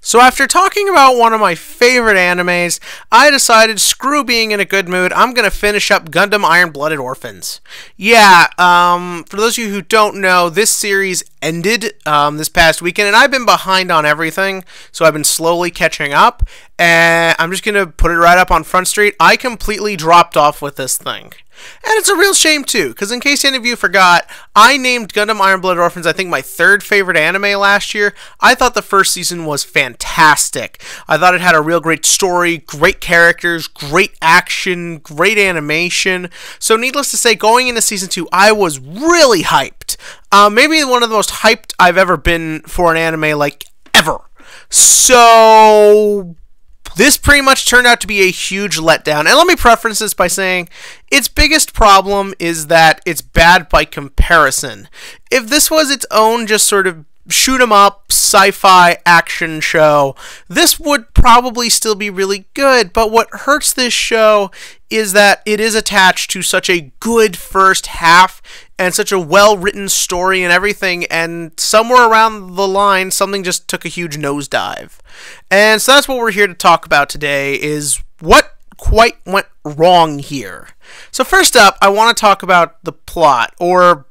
So after talking about one of my favorite animes, I decided, screw being in a good mood, I'm going to finish up Gundam Iron-Blooded Orphans. Yeah, for those of you who don't know, this series ended this past weekend, and I've been behind on everything, so I've been slowly catching up, and I'm just going to put it right up on Front Street. I completely dropped off with this thing. And it's a real shame, too, because in case any of you forgot, I named Gundam Iron-Blooded Orphans, I think, my third favorite anime last year. I thought the first season was fantastic. I thought it had a real great story, great characters, great action, great animation. So needless to say, going into season 2, I was really hyped. Maybe one of the most hyped I've ever been for an anime, like, ever. So this pretty much turned out to be a huge letdown. And let me preface this by saying its biggest problem is that it's bad by comparison. If this was its own just sort of shoot 'em up sci-fi action show, this would probably still be really good. But what hurts this show is that it is attached to such a good first half and such a well-written story and everything, and somewhere around the line, something just took a huge nosedive. And so that's what we're here to talk about today, is what quite went wrong here. So first up, I want to talk about the plot, or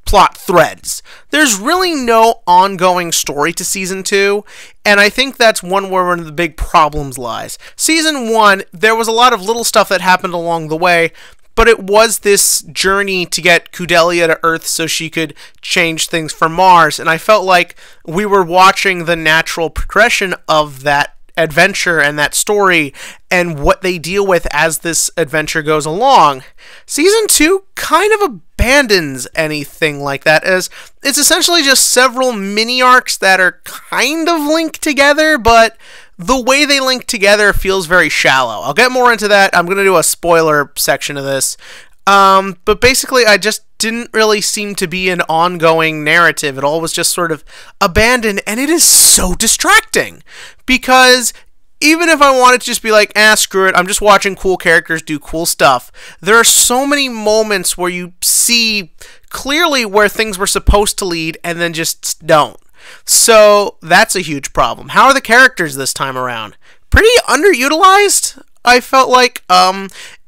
plot threads. There's really no ongoing story to Season 2, and I think that's where one of the big problems lies. Season 1, there was a lot of little stuff that happened along the way, but it was this journey to get Kudelia to Earth so she could change things for Mars, and I felt like we were watching the natural progression of that adventure and that story and what they deal with as this adventure goes along. Season 2 kind of abandons anything like that, as it's essentially just several mini arcs that are kind of linked together, but the way they link together feels very shallow. I'll get more into that. I'm going to do a spoiler section of this. But basically, I just didn't really seem to be an ongoing narrative. It all was just sort of abandoned, and it is so distracting. Because even if I wanted to just be like, screw it, I'm just watching cool characters do cool stuff, there are so many moments where you see clearly where things were supposed to lead, and then just don't. So that's a huge problem. How are the characters this time around? Pretty underutilized, I felt like.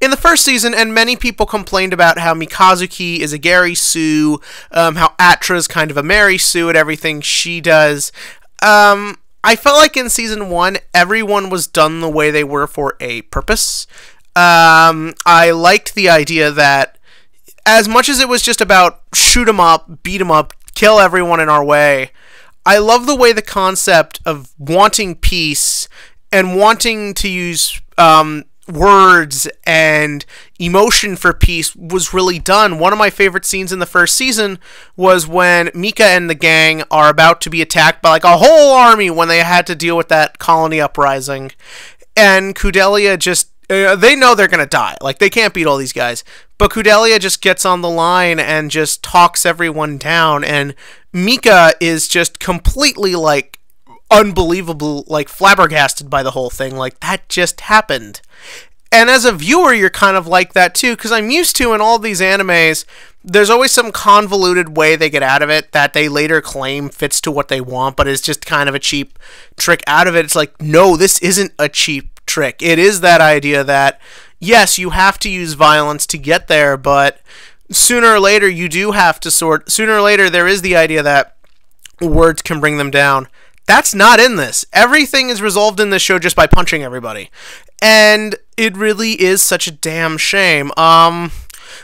In the first season, and many people complained about how Mikazuki is a Gary Sue, how Atra's kind of a Mary Sue at everything she does. I felt like in Season 1, everyone was done the way they were for a purpose. I liked the idea that as much as it was just about shoot 'em up, beat 'em up, kill everyone in our way, I love the way the concept of wanting peace and wanting to use words and emotion for peace was really done. One of my favorite scenes in the first season was when Mika and the gang are about to be attacked by like a whole army when they had to deal with that colony uprising. And Kudelia just, they know they're going to die. Like, they can't beat all these guys. But Kudelia just gets on the line and just talks everyone down. And Mika is just completely, like, unbelievable, like, flabbergasted by the whole thing. Like, that just happened. And as a viewer, you're kind of like that, too. Because I'm used to, in all these animes, there's always some convoluted way they get out of it that they later claim fits to what they want, but is just kind of a cheap trick out of it. It's like, no, this isn't a cheap trick. It is that idea that, yes, you have to use violence to get there, but sooner or later you do have to sooner or later there is the idea that words can bring them down. That's not in this. Everything is resolved in this show just by punching everybody. And it really is such a damn shame.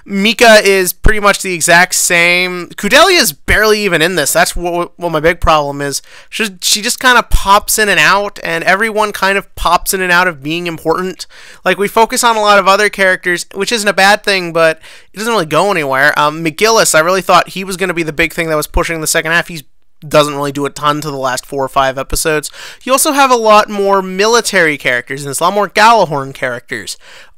Mika is pretty much the exact same. Kudelia is barely even in this. That's what my big problem is. She just kind of pops in and out, and everyone kind of pops in and out of being important. Like, we focus on a lot of other characters, which isn't a bad thing, but it doesn't really go anywhere. McGillis, I really thought he was going to be the big thing that was pushing the second half. He doesn't really do a ton to the last 4 or 5 episodes. You also have a lot more military characters, and it's a lot more Galahorn characters.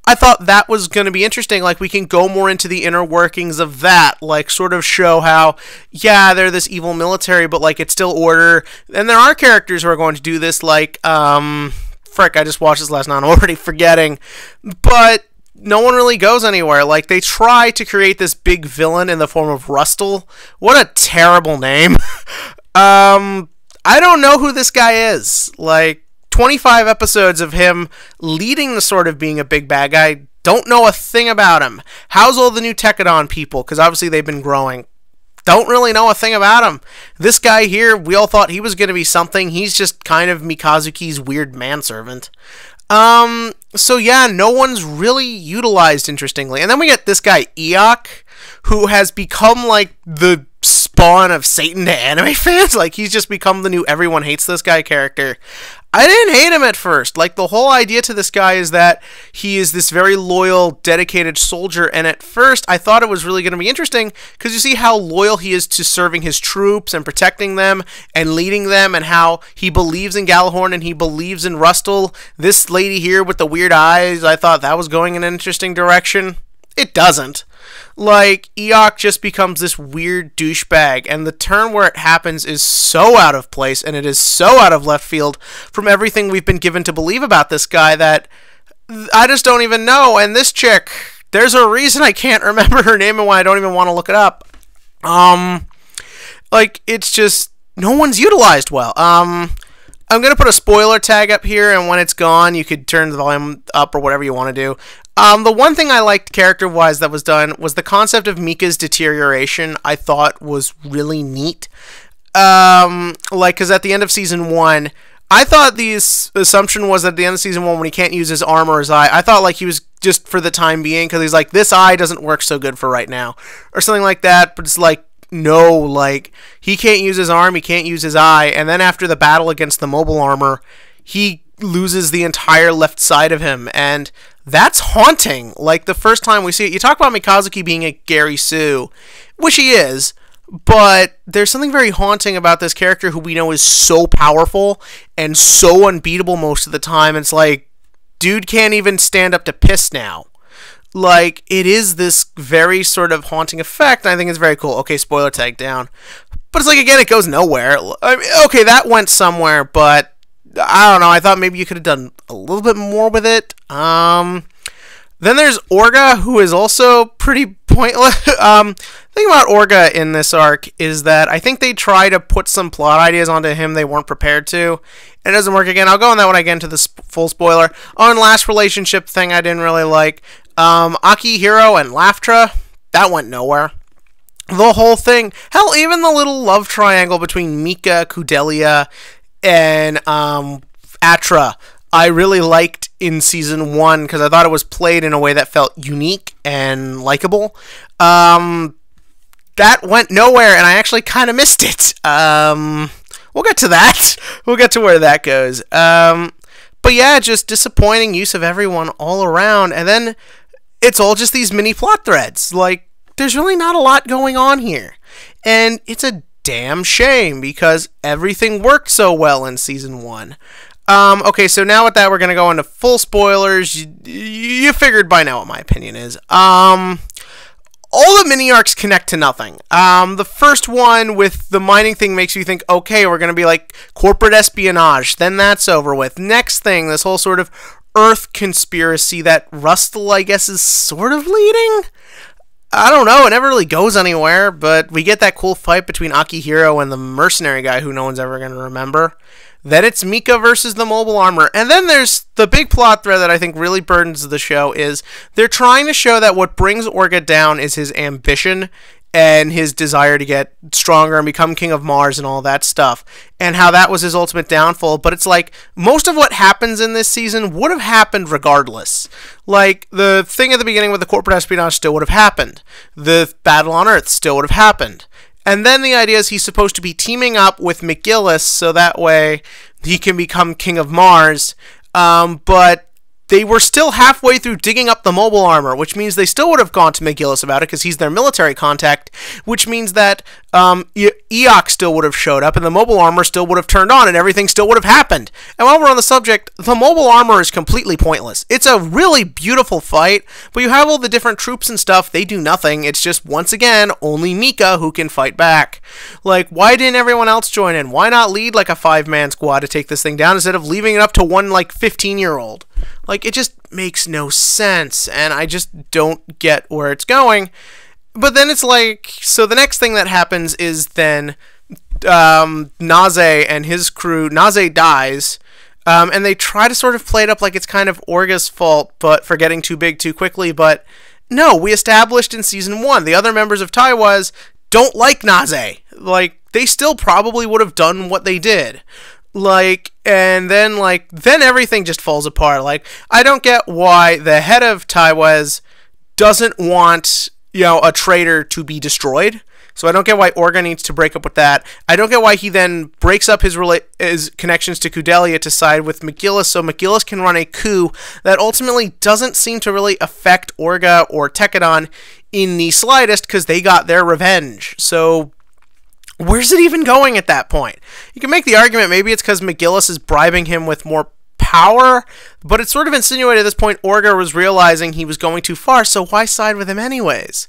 I thought that was going to be interesting. Like, we can go more into the inner workings of that, like, sort of show how, yeah, they're this evil military, but, like, it's still order. And there are characters who are going to do this, like, frick, I just watched this last night, I'm already forgetting. But no one really goes anywhere. Like, they try to create this big villain in the form of Rustle. What a terrible name. I don't know who this guy is. Like, 25 episodes of him leading the sort of being a big bad guy. Don't know a thing about him. How's all the new Tekadon people? Because obviously they've been growing. Don't really know a thing about him. This guy here, we all thought he was going to be something. He's just kind of Mikazuki's weird manservant. So yeah, no one's really utilized, interestingly. And then we get this guy, Eok, who has become like the spawn of Satan to anime fans. Like, he's just become the new everyone hates this guy character. I didn't hate him at first. Like, the whole idea to this guy is that he is this very loyal, dedicated soldier, and at first I thought it was really going to be interesting because you see how loyal he is to serving his troops and protecting them and leading them, and how he believes in Galahorn and he believes in Rustle. This lady here with the weird eyes, I thought that was going in an interesting direction. It doesn't. Like, Eok just becomes this weird douchebag, and the turn where it happens is so out of place, and it is so out of left field from everything we've been given to believe about this guy that I just don't even know. And this chick, there's a reason I can't remember her name and why I don't even want to look it up. Like, it's just, no one's utilized well. I'm going to put a spoiler tag up here, and when it's gone, you could turn the volume up or whatever you want to do. The one thing I liked character-wise that was done was the concept of Mika's deterioration. I thought was really neat. Because at the end of Season 1, I thought the assumption was that at the end of Season 1, when he can't use his arm or his eye, I thought like he was just for the time being, because he's like, this eye doesn't work so good for right now, or something like that, but it's like, no, like, he can't use his arm, he can't use his eye, and then after the battle against the mobile armor, he loses the entire left side of him, and that's haunting. Like, the first time we see it, you talk about Mikazuki being a Gary Sue, which he is, but there's something very haunting about this character who we know is so powerful and so unbeatable most of the time. It's like, dude can't even stand up to piss now. Like, it is this very sort of haunting effect, and I think it's very cool. Okay, spoiler tag down. But it's like, again, it goes nowhere. I mean, okay, that went somewhere, but I don't know. I thought maybe you could have done a little bit more with it. Then there's Orga, who is also pretty pointless. The thing about Orga in this arc is that I think they try to put some plot ideas onto him they weren't prepared to, and it doesn't work again. I'll go on that when I get into the full spoiler. On last relationship thing I didn't really like. Akihiro and Laftra, that went nowhere. The whole thing, hell, even the little love triangle between Mika, Kudelia, and Atra, I really liked in Season 1 because I thought it was played in a way that felt unique and likable. That went nowhere, and I actually kind of missed it. We'll get to that. We'll get to where that goes. But yeah, just disappointing use of everyone all around, and then it's all just these mini plot threads. Like, there's really not a lot going on here, and it's a damn shame because everything worked so well in Season 1. Okay, so now with that, we're going to go into full spoilers. You figured by now what my opinion is. All the mini-arcs connect to nothing. The first one with the mining thing makes you think, okay, we're going to be like corporate espionage. Then that's over with. Next thing, this whole sort of Earth conspiracy that Rustle, I guess, is sort of leading? I don't know, it never really goes anywhere, but we get that cool fight between Akihiro and the mercenary guy who no one's ever going to remember. Then it's Mika versus the mobile armor. And then there's the big plot thread that I think really burdens the show is they're trying to show that what brings Orga down is his ambition and his desire to get stronger and become King of Mars and all that stuff, and how that was his ultimate downfall. But it's like, most of what happens in this season would have happened regardless. Like, the thing at the beginning with the corporate espionage still would have happened. The battle on Earth still would have happened. And then the idea is he's supposed to be teaming up with McGillis so that way he can become King of Mars, but they were still halfway through digging up the mobile armor, which means they still would have gone to McGillis about it because he's their military contact, which means that Eok still would have showed up and the mobile armor still would have turned on and everything still would have happened. And while we're on the subject, the mobile armor is completely pointless. It's a really beautiful fight, but you have all the different troops and stuff, they do nothing. It's just, once again, only Mika who can fight back. Like, why didn't everyone else join in? Why not lead like a 5-man squad to take this thing down instead of leaving it up to one, like, 15-year-old? Like, it just makes no sense, and I just don't get where it's going. But then it's like, so the next thing that happens is then Naze and his crew, Naze dies, and they try to sort of play it up like it's kind of Orga's fault, but for getting too big too quickly. But no, we established in season 1 the other members of Taiwas don't like Naze. Like, they still probably would have done what they did. Like, and then everything just falls apart. Like, I don't get why the head of Taiwas doesn't want, a traitor to be destroyed. So I don't get why Orga needs to break up with that. I don't get why he then breaks up his connections to Kudelia to side with McGillis, so McGillis can run a coup that ultimately doesn't seem to really affect Orga or Tekkadan in the slightest, because they got their revenge. So where's it even going at that point? You can make the argument maybe it's because McGillis is bribing him with more power, but it's sort of insinuated at this point Orga was realizing he was going too far, so why side with him anyways?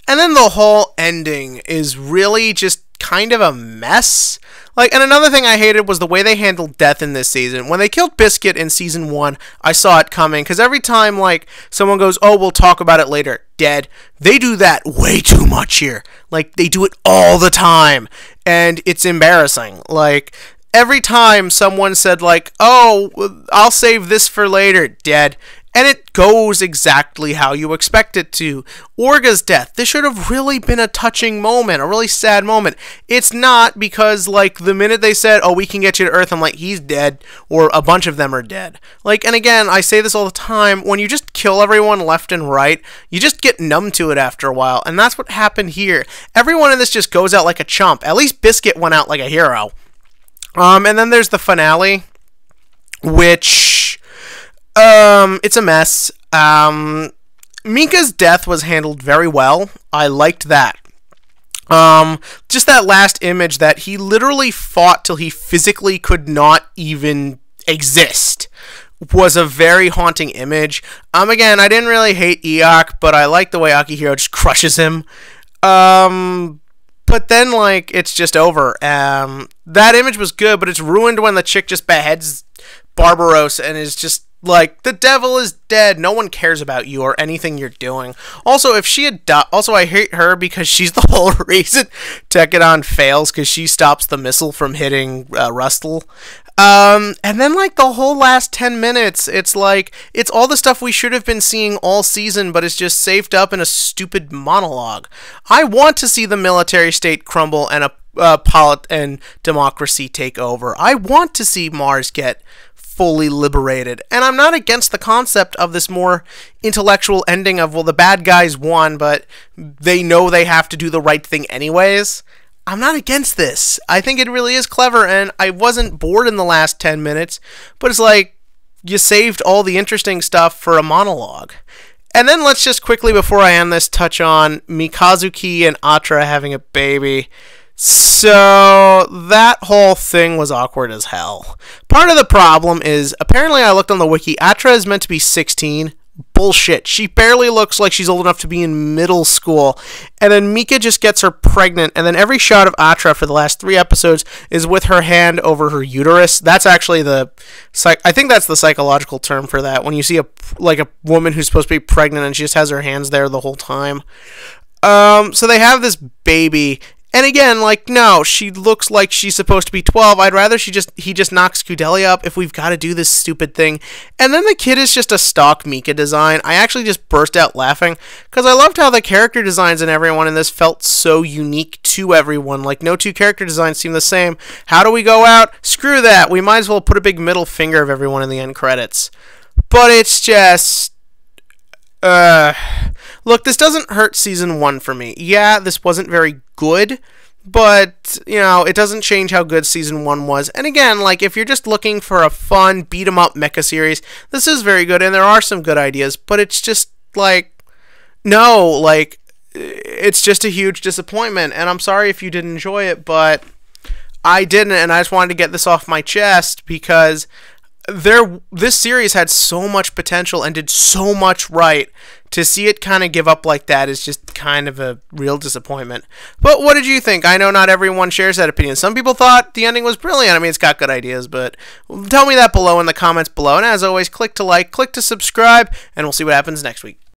And then the whole ending is really just kind of a mess. Like, and another thing I hated was the way they handled death in this season. When they killed Biscuit in season 1, I saw it coming, because every time, someone goes, oh, we'll talk about it later, dead, they do that way too much here. Like, they do it all the time, and it's embarrassing. Like, every time someone said, oh, I'll save this for later, dead. And it goes exactly how you expect it to. Orga's death, this should have really been a touching moment, a really sad moment. It's not, because, the minute they said, oh, we can get you to Earth, I'm like, he's dead, or a bunch of them are dead. And again, I say this all the time, when you just kill everyone left and right, you just get numb to it after a while, and that's what happened here. Everyone in this just goes out like a chump. At least Biscuit went out like a hero. And then there's the finale, which... it's a mess. Mika's death was handled very well. I liked that. Just that last image that he literally fought till he physically could not even exist was a very haunting image. Again, I didn't really hate Eok, but I like the way Akihiro just crushes him. But then, it's just over. That image was good, but it's ruined when the chick just beheads Barbaros and is just the devil is dead. No one cares about you or anything you're doing. Also, if she had died... Also, I hate her because she's the whole reason Tekkadan fails, because she stops the missile from hitting Rustle. And then, the whole last 10 minutes, it's it's all the stuff we should have been seeing all season, but it's just saved up in a stupid monologue. I want to see the military state crumble and and democracy take over. I want to see Mars get fully liberated, and I'm not against the concept of this more intellectual ending of, well, the bad guys won, but they know they have to do the right thing anyways. I'm not against this. I think it really is clever, and I wasn't bored in the last 10 minutes, but it's you saved all the interesting stuff for a monologue. And then let's just quickly, before I end this, touch on Mikazuki and Atra having a baby. So, that whole thing was awkward as hell. Part of the problem is, apparently I looked on the wiki, Atra is meant to be 16. Bullshit. She barely looks like she's old enough to be in middle school. And then Mika just gets her pregnant, and then every shot of Atra for the last 3 episodes is with her hand over her uterus. That's actually I think that's the psychological term for that, when you see a woman who's supposed to be pregnant and she just has her hands there the whole time. So they have this baby. And again, no, she looks like she's supposed to be 12. I'd rather he just knocks Kudelia up if we've got to do this stupid thing. And then the kid is just a stock Mika design. I actually just burst out laughing, because I loved how the character designs and everyone in this felt so unique to everyone. No 2 character designs seem the same. How do we go out? Screw that. We might as well put a big middle finger of everyone in the end credits. But it's just... Look, this doesn't hurt season 1 for me. Yeah, this wasn't very good, but, it doesn't change how good season 1 was. And again, if you're just looking for a fun, beat-em-up mecha series, this is very good, and there are some good ideas, but it's just, no, it's just a huge disappointment, and I'm sorry if you didn't enjoy it, but I didn't, and I just wanted to get this off my chest, because this series had so much potential and did so much right. To see it kind of give up like that is just kind of a real disappointment. But what did you think? I know not everyone shares that opinion. Some people thought the ending was brilliant. I mean, it's got good ideas, but tell me that below in the comments below. And as always, click to like, click to subscribe, and we'll see what happens next week.